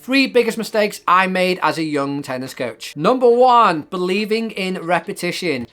3 biggest mistakes I made as a young tennis coach. Number 1, believing in repetition.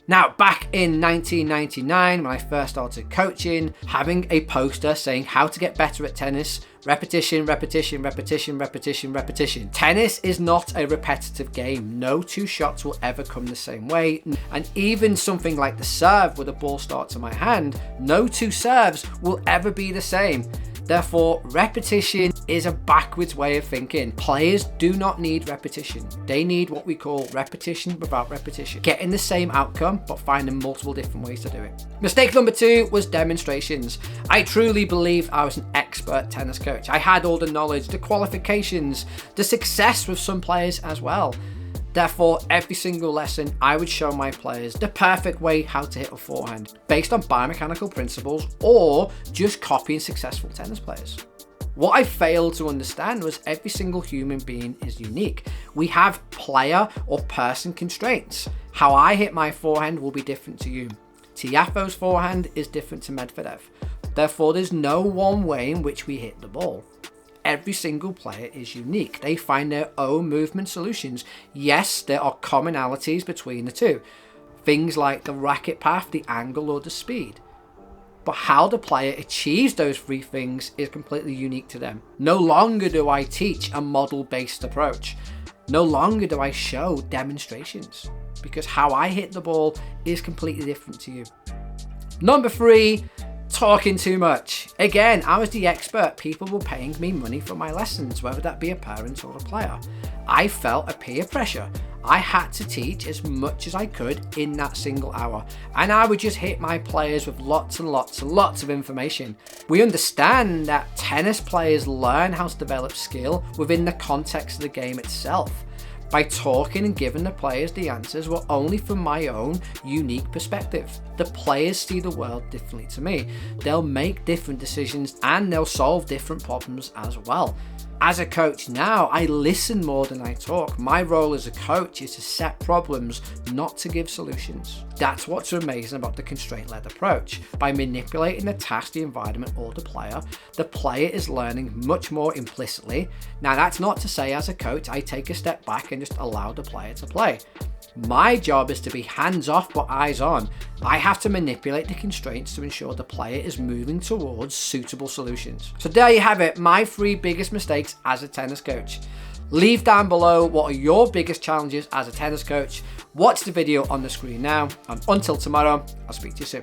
Now, back in 1999, when I first started coaching, having a poster saying how to get better at tennis, repetition, repetition, repetition, repetition, repetition. Tennis is not a repetitive game. No 2 shots will ever come the same way. And even something like the serve, where the ball starts in my hand, no 2 serves will ever be the same. Therefore, repetition is a backwards way of thinking. Players do not need repetition. They need what we call repetition without repetition. Getting the same outcome, but finding multiple different ways to do it. Mistake number 2 was demonstrations. I truly believed I was an expert tennis coach. I had all the knowledge, the qualifications, the success with some players as well. Therefore, every single lesson, I would show my players the perfect way how to hit a forehand based on biomechanical principles or just copying successful tennis players. What I failed to understand was every single human being is unique. We have player or person constraints. How I hit my forehand will be different to you. Tiafoe's forehand is different to Medvedev. Therefore, there's no one way in which we hit the ball. Every single player is unique. They find their own movement solutions. Yes, there are commonalities between the two. Things like the racket path, the angle, or the speed. But how the player achieves those 3 things is completely unique to them. No longer do I teach a model-based approach. No longer do I show demonstrations, because how I hit the ball is completely different to you. Number 3, talking too much. Again, I was the expert. People were paying me money for my lessons, whether that be a parent or a player. I felt a peer pressure. I had to teach as much as I could in that single hour. And I would just hit my players with lots and lots and lots of information. We understand that tennis players learn how to develop skill within the context of the game itself. By talking and giving the players the answers were only from my own unique perspective. The players see the world differently to me. They'll make different decisions and they'll solve different problems as well. As a coach now, I listen more than I talk. My role as a coach is to set problems, not to give solutions. That's what's amazing about the constraint-led approach. By manipulating the task, the environment, or the player is learning much more implicitly. Now, that's not to say as a coach, I take a step back and just allow the player to play. My job is to be hands-off but eyes-on. I have to manipulate the constraints to ensure the player is moving towards suitable solutions. So there you have it, my 3 biggest mistakes as a tennis coach. Leave down below what are your biggest challenges as a tennis coach. Watch the video on the screen now, and until tomorrow, I'll speak to you soon.